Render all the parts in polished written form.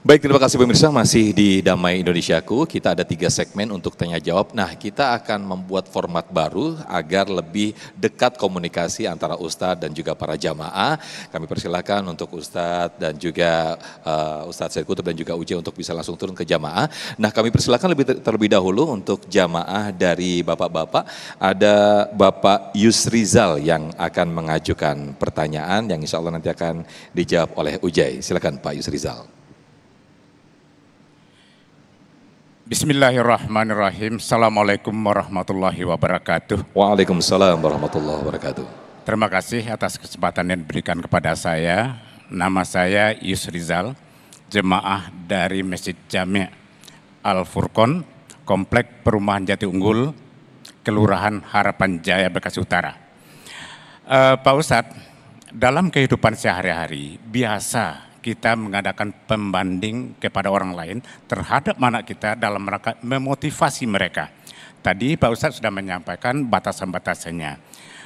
Baik, terima kasih pemirsa, masih di Damai Indonesiaku. Kita ada 3 segmen untuk tanya jawab. Nah, kita akan membuat format baru agar lebih dekat komunikasi antara Ustadz dan juga para jamaah. Kami persilakan untuk Ustadz dan juga Ustadz Said Kutub dan juga Uje untuk bisa langsung turun ke jamaah. Nah, kami persilakan terlebih dahulu untuk jamaah dari bapak-bapak. Ada Bapak Yusrizal yang akan mengajukan pertanyaan yang insya Allah nanti akan dijawab oleh Ujai. Silakan Pak Yusrizal. Bismillahirrahmanirrahim. Assalamualaikum warahmatullahi wabarakatuh. Waalaikumsalam warahmatullahi wabarakatuh. Terima kasih atas kesempatan yang diberikan kepada saya. Nama saya Yusrizal, jemaah dari Masjid Jami' Al-Furqon, Komplek Perumahan Jati Unggul, Kelurahan Harapan Jaya, Bekasi Utara. Pak Ustadz, dalam kehidupan sehari-hari biasa kita mengadakan pembanding kepada orang lain terhadap anak kita dalam rangka memotivasi mereka. Tadi Pak Ustadz sudah menyampaikan batasan-batasannya.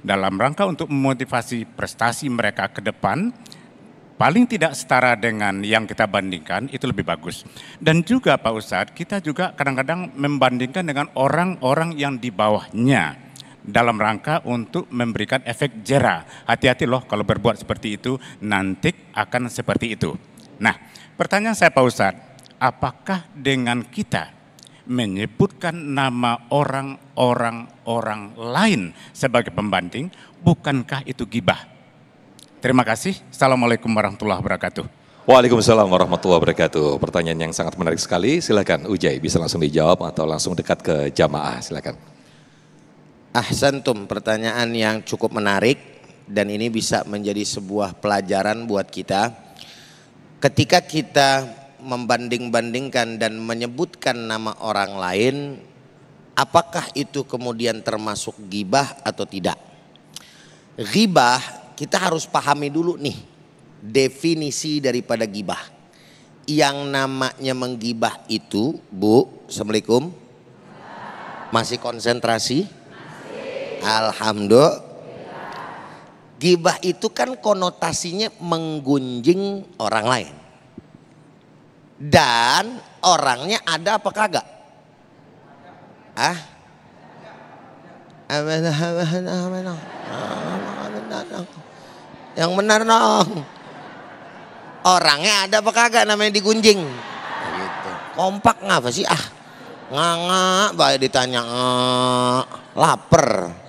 Dalam rangka untuk memotivasi prestasi mereka ke depan, paling tidak setara dengan yang kita bandingkan, itu lebih bagus. Dan juga Pak Ustadz, kita juga kadang-kadang membandingkan dengan orang-orang yang di bawahnya, dalam rangka untuk memberikan efek jera. Hati-hati loh kalau berbuat seperti itu, nanti akan seperti itu. Nah, pertanyaan saya Pak Ustadz, apakah dengan kita menyebutkan nama orang lain sebagai pembanding, bukankah itu ghibah? Terima kasih. Assalamualaikum warahmatullahi wabarakatuh. Waalaikumsalam warahmatullahi wabarakatuh. Pertanyaan yang sangat menarik sekali. Silakan Ujai, bisa langsung dijawab atau langsung dekat ke jamaah. Silakan. Ahsantum, pertanyaan yang cukup menarik dan ini bisa menjadi sebuah pelajaran buat kita. Ketika kita membanding-bandingkan dan menyebutkan nama orang lain, apakah itu kemudian termasuk ghibah atau tidak? Ghibah, kita harus pahami dulu nih definisi daripada ghibah. Yang namanya menggibah itu, Bu, Assalamualaikum. Masih konsentrasi? Alhamdulillah. Ghibah itu kan konotasinya menggunjing orang lain. Dan orangnya ada apa kagak? Yang benar dong. Orangnya ada apa kagak namanya digunjing? Gitu. Kompak ngapa sih? Nganga, baik ditanya lapar.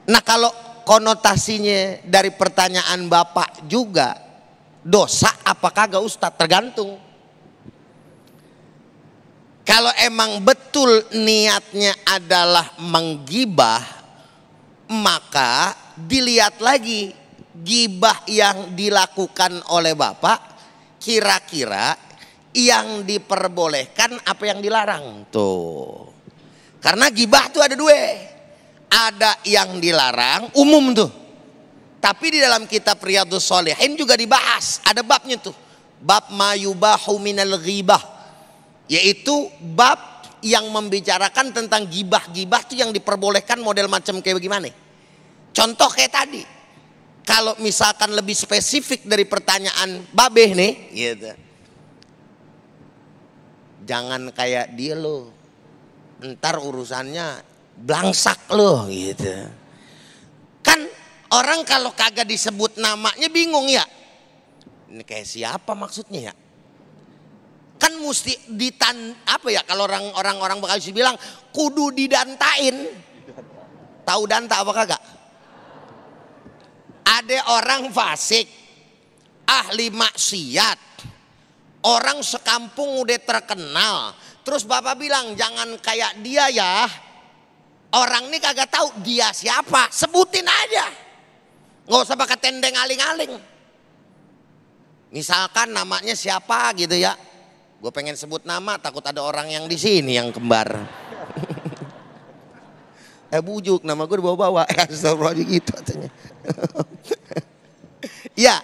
Nah, kalau konotasinya dari pertanyaan Bapak juga dosa apa kagak Ustadz? Tergantung. Kalau emang betul niatnya adalah menggibah, maka dilihat lagi gibah yang dilakukan oleh Bapak, kira-kira yang diperbolehkan apa yang dilarang tuh. Karena gibah tuh ada dua. Ada yang dilarang umum tuh. Tapi di dalam kitab Riyadhus Shalihin juga dibahas. Ada babnya tuh. Bab mayubahu minal ghibah. Yaitu bab yang membicarakan tentang gibah-gibah tuh yang diperbolehkan model macam kayak bagaimana. Contoh kayak tadi. Kalau misalkan lebih spesifik dari pertanyaan Babeh nih. Gitu. Jangan kayak dia loh. Ntar urusannya blangsak loh gitu. Kan orang kalau kagak disebut namanya bingung ya. Ini kayak siapa maksudnya ya? Kan mesti apa ya kalau orang Bekasi bilang kudu didantain. Tahu danta apa kagak? Ada orang fasik, ahli maksiat. Orang sekampung udah terkenal. Terus Bapak bilang jangan kayak dia ya. Orang ini kagak tahu dia siapa, sebutin aja. Nggak usah pakai tendeng aling-aling. Misalkan namanya siapa gitu ya. Gue pengen sebut nama, takut ada orang yang di sini yang kembar. Bujuk, nama gue dibawa-bawa. Astagfirullahaladzim gitu katanya. Ya.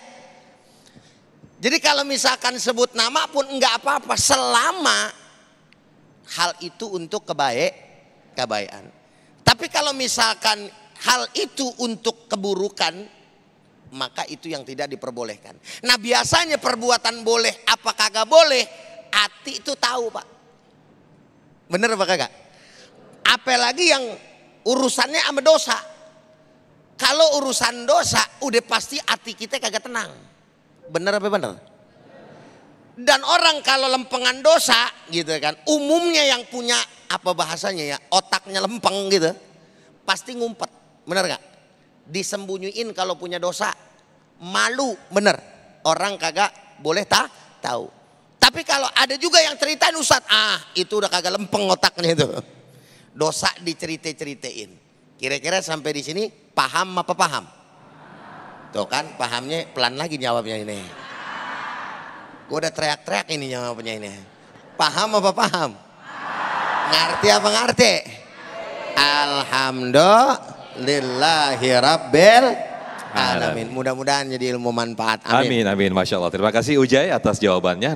Jadi kalau misalkan sebut nama pun enggak apa-apa selama hal itu untuk kebaikan. Tapi kalau misalkan hal itu untuk keburukan, maka itu yang tidak diperbolehkan. Nah biasanya perbuatan boleh apa kagak boleh, hati itu tahu Pak. Bener apa kagak? Apalagi yang urusannya sama dosa. Kalau urusan dosa udah pasti hati kita kagak tenang. Bener apa bener? Dan orang kalau lempengan dosa gitu kan, umumnya yang punya apa bahasanya ya, otaknya lempeng gitu, pasti ngumpet. Bener gak? Disembunyiin kalau punya dosa, malu, bener. Orang kagak boleh tahu. Tapi kalau ada juga yang ceritain Ustadz, itu udah kagak lempeng otaknya itu. Dosa dicerita-ceritain. Kira-kira sampai di sini paham apa paham? Tuh kan pahamnya pelan lagi jawabnya ini. Gue udah teriak-teriak ini jawabnya ini. Paham apa paham? Ngerti apa ngerti? Alhamdulillahirabbil alamin. Mudah-mudahan jadi ilmu manfaat. Amin, amin. Masya Allah. Terima kasih Ujai atas jawabannya.